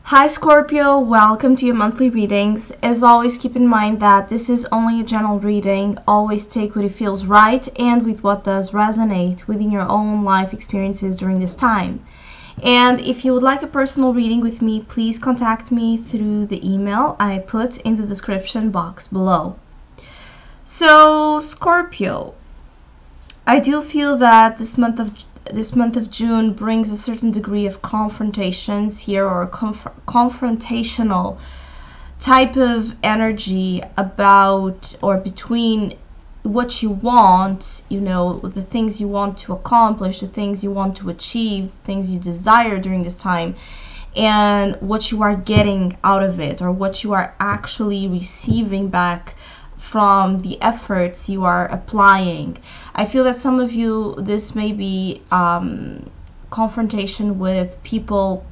Hi Scorpio, welcome to your monthly readings. As always, keep in mind that this is only a general reading. Always take what it feels right and with what does resonate within your own life experiences during this time. And if you would like a personal reading with me, please contact me through the email I put in the description box below. So Scorpio, I do feel that this month of June brings a certain degree of confrontations here, or a confrontational type of energy about or between what you want, the things you want to accomplish, the things you want to achieve, things you desire during this time, and what you are getting out of it, or what you are actually receiving back from the efforts you are applying. I feel that some of you, this may be confrontation with people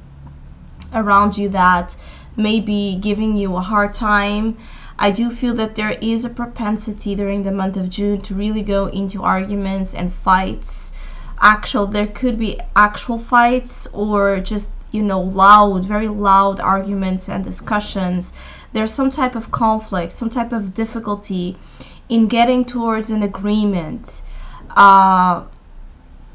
around you that may be giving you a hard time. I do feel that there is a propensity during the month of June to really go into arguments and fights. There could be actual fights, or just very loud arguments and discussions. There's some type of conflict, some type of difficulty in getting towards an agreement,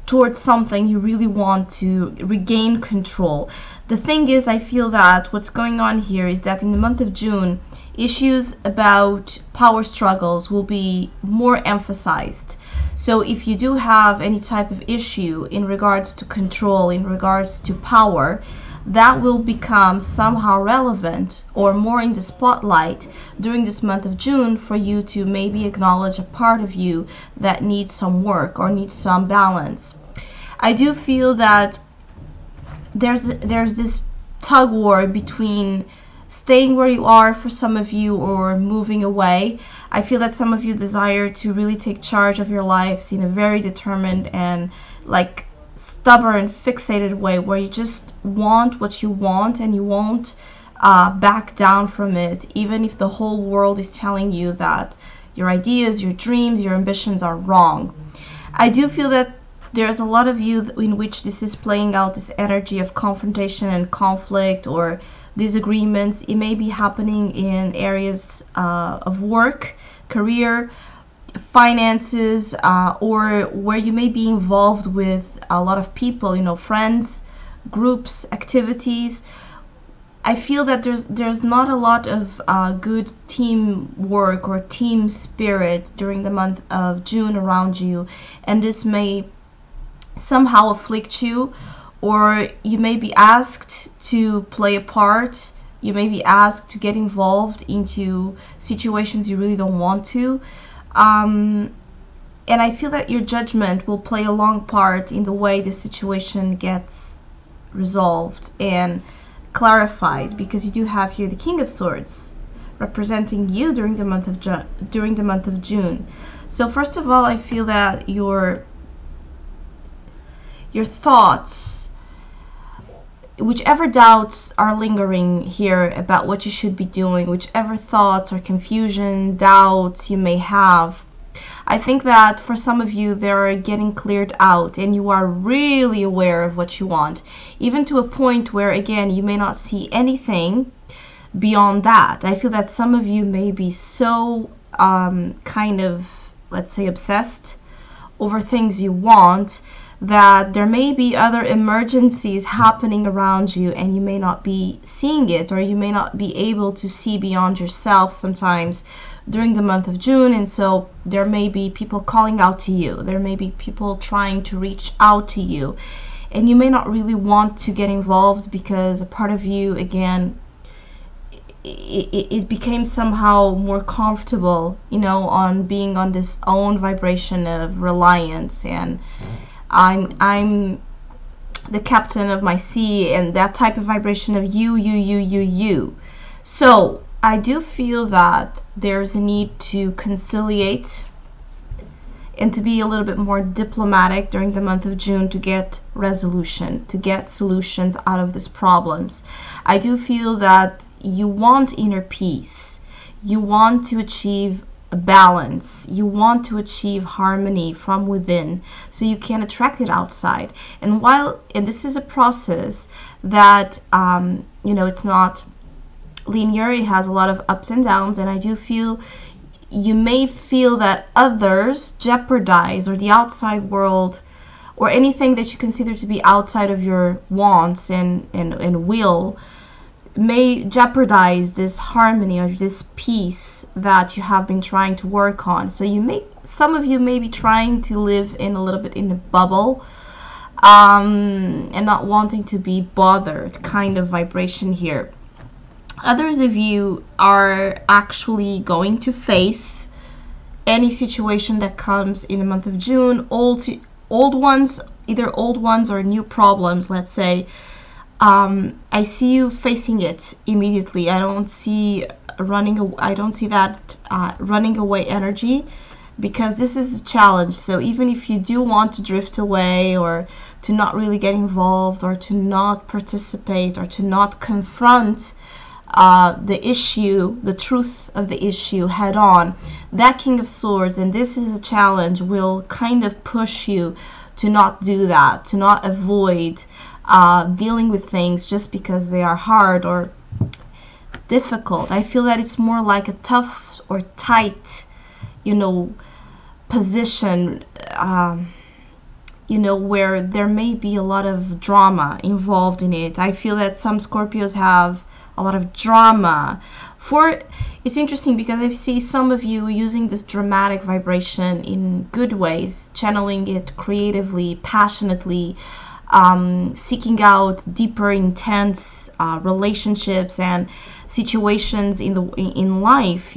towards something you really want to regain control. The thing is, I feel that what's going on here is that in the month of June, issues about power struggles will be more emphasized. So if you do have any type of issue in regards to control, in regards to power, that will become somehow relevant or more in the spotlight during this month of June, for you to maybe acknowledge a part of you that needs some work or needs some balance. I do feel that there's this tug war between staying where you are for some of you or moving away. I feel that some of you desire to really take charge of your lives in a very determined and stubborn, fixated way, where you just want what you want and you won't back down from it, even if the whole world is telling you that your ideas, your dreams, your ambitions are wrong. I do feel that there's a lot of you in which this is playing out, this energy of confrontation and conflict or disagreements. It may be happening in areas of work, career, finances, or where you may be involved with a lot of people, friends, groups, activities. I feel that there's not a lot of good teamwork or team spirit during the month of June around you, and this may somehow afflict you, or you may be asked to play a part. You may be asked to get involved into situations you really don't want to. And I feel that your judgment will play a long part in the way the situation gets resolved and clarified, because you do have here the King of Swords representing you during the month of June. So first of all, I feel that your thoughts, whichever doubts are lingering here about what you should be doing, whichever thoughts or confusion, doubts you may have, I think that for some of you, they're getting cleared out and you are really aware of what you want, even to a point where, again, you may not see anything beyond that. I feel that some of you may be so let's say, obsessed over things you want, that there may be other emergencies happening around you and you may not be seeing it, or you may not be able to see beyond yourself sometimes during the month of June. And so there may be people calling out to you, there may be people trying to reach out to you, and you may not really want to get involved because a part of you, again, it became somehow more comfortable, on being on this own vibration of reliance, and I'm the captain of my sea, and that type of vibration of you. So I do feel that there's a need to conciliate and to be a little bit more diplomatic during the month of June to get resolution, to get solutions out of these problems. I do feel that you want inner peace. You want to achieve a balance. You want to achieve harmony from within so you can attract it outside. And this is a process that, it's not linear. It has a lot of ups and downs, and I do feel you may feel that others jeopardize, or the outside world, or anything that you consider to be outside of your wants and will, may jeopardize this harmony or this peace that you have been trying to work on. So some of you may be trying to live in a little bit in a bubble, and not wanting to be bothered kind of vibration here. Others of you are actually going to face any situation that comes in the month of June, old ones, either old ones or new problems, let's say. I see you facing it immediately. I don't see that running away energy, because this is a challenge. So even if you do want to drift away, or to not really get involved, or to not participate, or to not confront the issue, the truth of the issue head on, that King of Swords, and this is a challenge, will kind of push you to not do that, to not avoid dealing with things just because they are hard or difficult. I feel that it's more like a tough or tight, position, where there may be a lot of drama involved in it. I feel that some Scorpios have a lot of drama. It's interesting because I see some of you using this dramatic vibration in good ways, channeling it creatively, passionately, seeking out deeper, intense relationships and situations in life,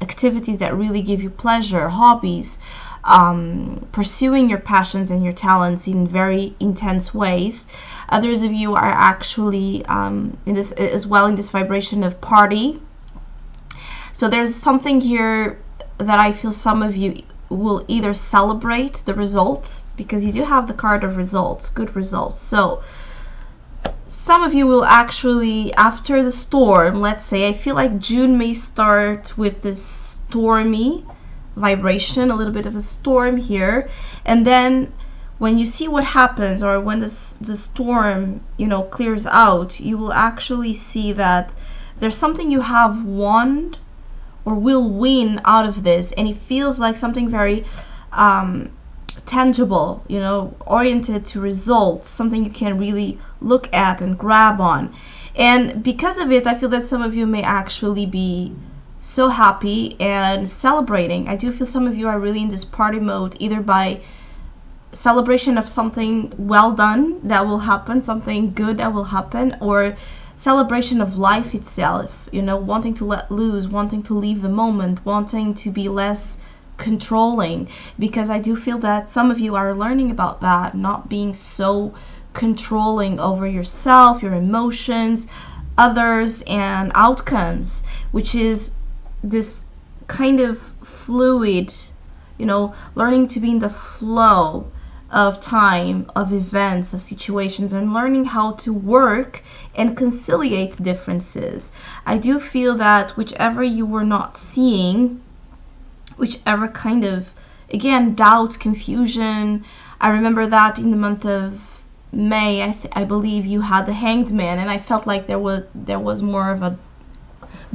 activities that really give you pleasure, hobbies, pursuing your passions and your talents in very intense ways. Others of you are actually in this vibration of party. So there's something here that I feel some of you will either celebrate the result, because you do have the card of results, good results. So some of you will actually, after the storm, let's say, I feel like June may start with this stormy vibration, a little bit of a storm here, and then when you see what happens, or when the storm clears out, you will actually see that there's something you have won or will win out of this, and it feels like something very tangible, oriented to results, something you can really look at and grab on. And because of it, I feel that some of you may actually be so happy and celebrating. I do feel some of you are really in this party mode, either by celebration of something well done that will happen, something good that will happen, or celebration of life itself, wanting to let loose, wanting to leave the moment, wanting to be less controlling, because I do feel that some of you are learning about that, not being so controlling over yourself, your emotions, others, and outcomes, which is this kind of fluid, learning to be in the flow of time, of events, of situations, and learning how to work and conciliate differences. I do feel that whichever you were not seeing, whichever kind of, again, doubts, confusion. I remember that in the month of May, I believe you had the Hanged Man, and I felt like there was more of a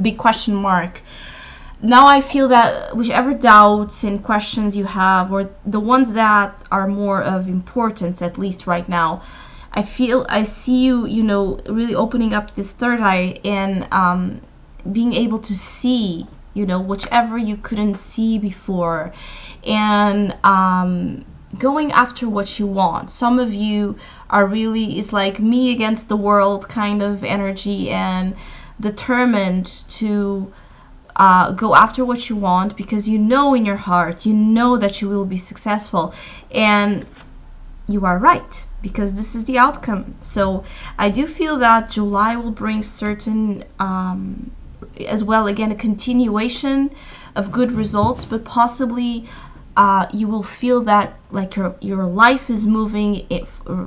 big question mark. Now I feel that whichever doubts and questions you have, or the ones that are more of importance, at least right now, I see you, really opening up this third eye and being able to see, whichever you couldn't see before, and going after what you want. Some of you are really, it's like me against the world kind of energy, and determined to go after what you want, because in your heart, that you will be successful, and you are right, because this is the outcome. So I do feel that July will bring certain as well, again, a continuation of good results, but possibly you will feel that like your life is moving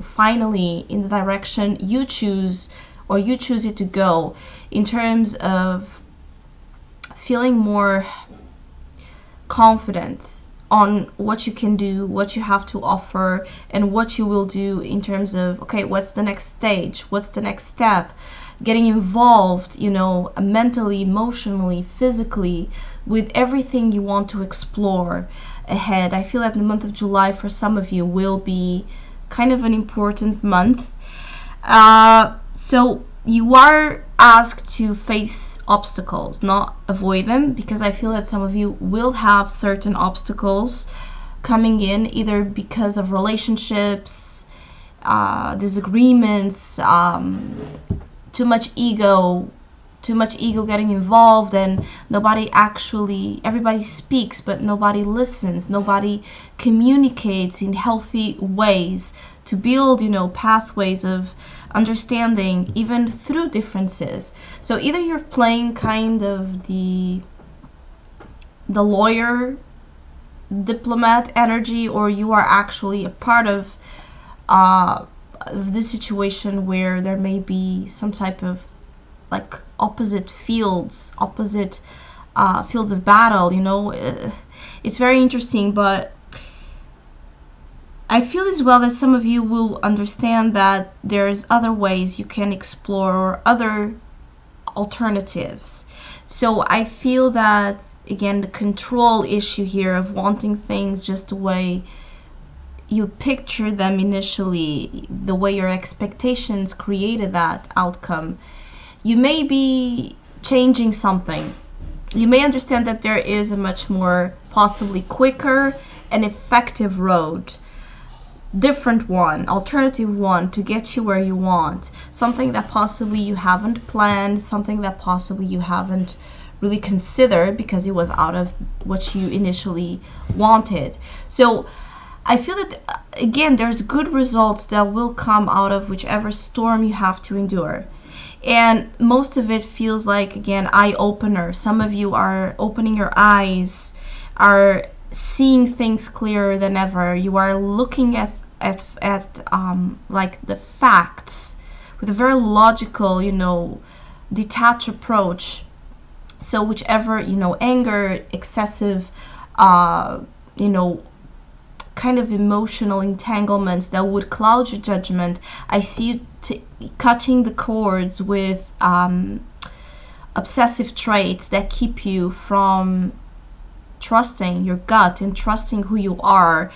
finally in the direction you choose, or you choose it to go, in terms of feeling more confident on what you can do, what you have to offer, and what you will do in terms of, okay, what's the next stage, what's the next step, getting involved, you know, mentally, emotionally, physically, with everything you want to explore ahead. I feel that the month of July for some of you will be kind of an important month. So you are asked to face obstacles, not avoid them, because I feel that some of you will have certain obstacles coming in, either because of relationships, disagreements, too much ego getting involved, and everybody speaks, but nobody listens, nobody communicates in healthy ways to build, you know, pathways of understanding even through differences. So either you're playing kind of the lawyer diplomat energy, or you are actually a part of this situation where there may be some type of like opposite fields of battle, you know. It's very interesting, but I feel as well that some of you will understand that there's other ways you can explore, or other alternatives. So I feel that, again, the control issue here of wanting things just the way you picture them initially, the way your expectations created that outcome, you may be changing something. You may understand that there is a much more possibly quicker and effective road, different one, alternative one, to get you where you want, something that possibly you haven't planned, something that possibly you haven't really considered because it was out of what you initially wanted. So I feel that, again, there's good results that will come out of whichever storm you have to endure. And most of it feels like, again, eye-opener. Some of you are opening your eyes, are seeing things clearer than ever. You are looking at like the facts with a very logical, you know, detached approach. So whichever, you know, anger, excessive, you know, kind of emotional entanglements that would cloud your judgment, I see you cutting the cords with obsessive traits that keep you from trusting your gut and trusting who you are,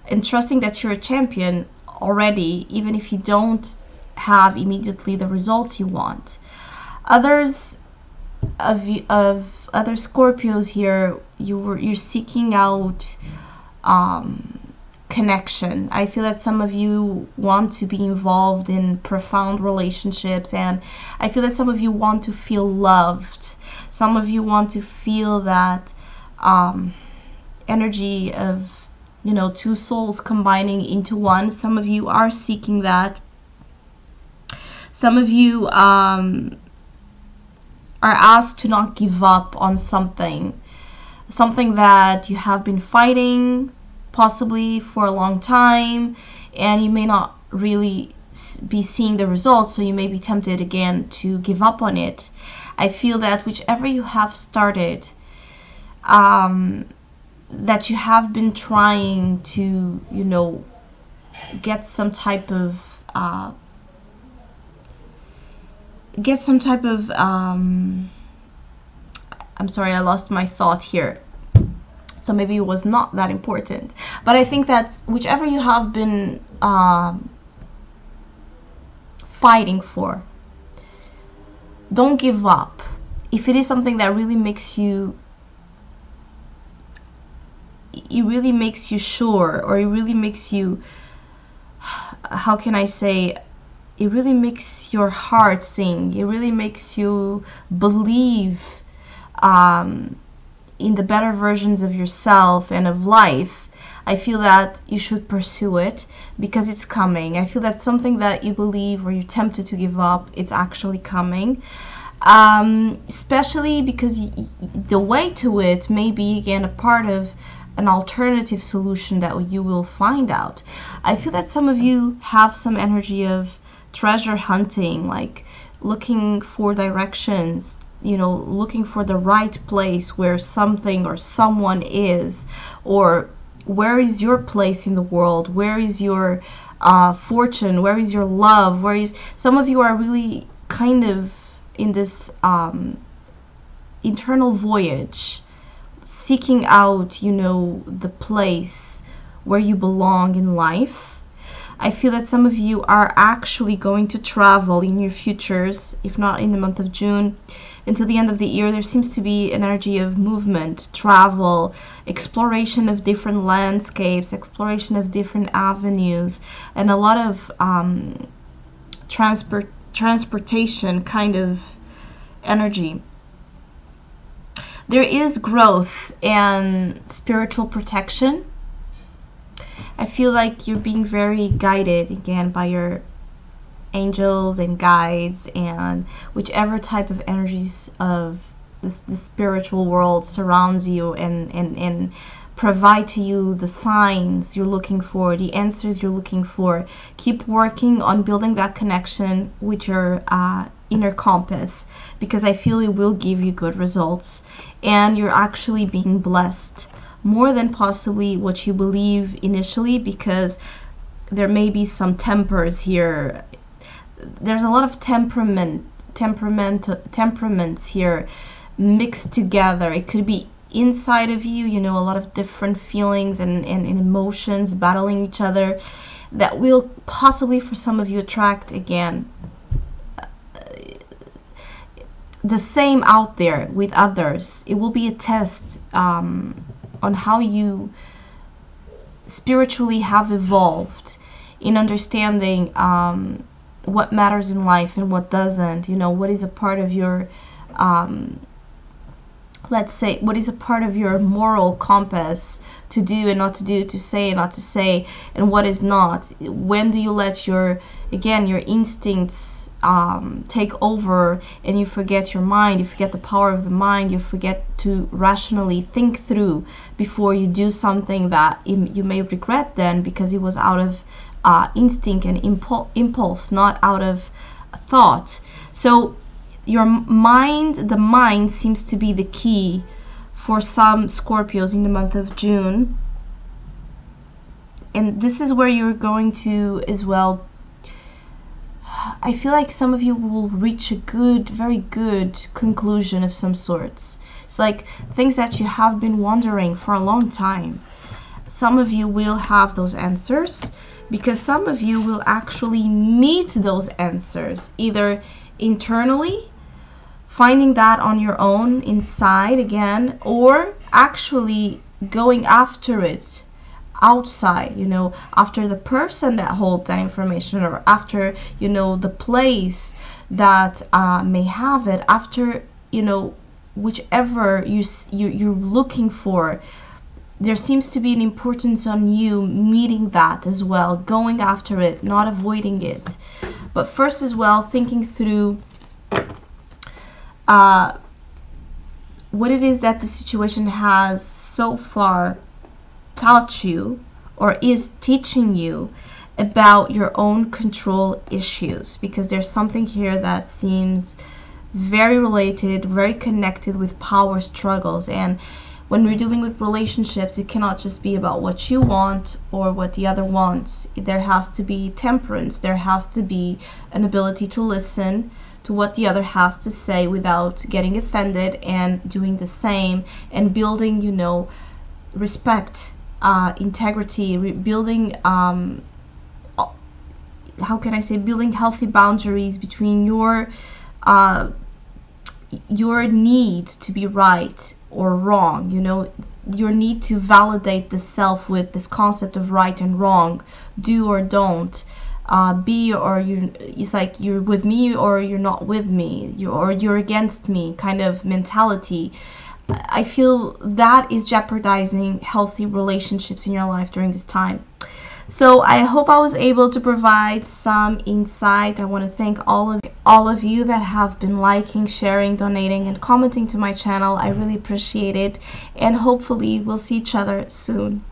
and trusting that you're a champion already, even if you don't have immediately the results you want. Others of other Scorpios here, you're seeking out connection. I feel that some of you want to be involved in profound relationships, and I feel that some of you want to feel loved. Some of you want to feel that energy of, you know, two souls combining into one. Some of you are seeking that. Some of you are asked to not give up on something that you have been fighting possibly for a long time, and you may not really be seeing the results, so you may be tempted again to give up on it. I feel that whichever you have started, that you have been trying to, you know, get some type of I'm sorry, I lost my thought here, so maybe it was not that important, but I think that whichever you have been fighting for, don't give up. If it is something that really makes you, it really makes you sure, or it really makes you, how can I say, it really makes your heart sing, it really makes you believe in the better versions of yourself and of life, I feel that you should pursue it, because it's coming. I feel that something that you believe or you're tempted to give up, it's actually coming. Especially because the way to it may be, again, a part of an alternative solution that you will find out. I feel that some of you have some energy of treasure hunting, like looking for directions you know, looking for the right place where something or someone is, or where is your place in the world, where is your fortune, where is your love, where is, some of you are really kind of in this internal voyage, seeking out, you know, the place where you belong in life. I feel that some of you are actually going to travel in your futures, if not in the month of June, until the end of the year. There seems to be an energy of movement, travel, exploration of different landscapes, exploration of different avenues, and a lot of transportation kind of energy. There is growth and spiritual protection. I feel like you're being very guided again by your angels and guides, and whichever type of energies of the spiritual world surrounds you and provide to you the signs you're looking for, the answers you're looking for. Keep working on building that connection with your inner compass, because I feel it will give you good results, and you're actually being blessed more than possibly what you believe initially, because there may be some tempers here. There's a lot of temperaments here mixed together. It could be inside of you, you know, a lot of different feelings and emotions battling each other that will possibly, for some of you, attract again the same out there with others. It will be a test on how you spiritually have evolved in understanding what matters in life and what doesn't, you know, what is a part of your let's say, what is a part of your moral compass to do and not to do, to say and not to say, and what is not. When do you let your, again, your instincts take over, and you forget your mind, you forget the power of the mind, you forget to rationally think through before you do something that you may regret then, because it was out of instinct and impulse, not out of thought. So your mind, the mind seems to be the key for some Scorpios in the month of June. And this is where you're going to as well, I feel like some of you will reach a good, very good conclusion of some sorts. It's like things that you have been wondering for a long time. Some of you will have those answers, because some of you will actually meet those answers, either internally, finding that on your own inside again, or actually going after it outside, you know, after the person that holds that information, or after, you know, the place that may have it, after, you know, whichever you're looking for. There seems to be an importance on you meeting that as well, going after it, not avoiding it. But first as well, thinking through what it is that the situation has so far taught you, or is teaching you, about your own control issues, because there's something here that seems very related, very connected with power struggles. And when we're dealing with relationships, it cannot just be about what you want or what the other wants. There has to be temperance. There has to be an ability to listen to what the other has to say without getting offended, and doing the same, and building, you know, respect, integrity, building, how can I say, building healthy boundaries between your need to be right or wrong, you know, your need to validate the self with this concept of right and wrong, do or don't, be or you. It's like you're with me or you're not with me, you're against me kind of mentality. I feel that is jeopardizing healthy relationships in your life during this time. So I hope I was able to provide some insight. I want to thank all of you that have been liking, sharing, donating, and commenting to my channel. I really appreciate it, and hopefully we'll see each other soon.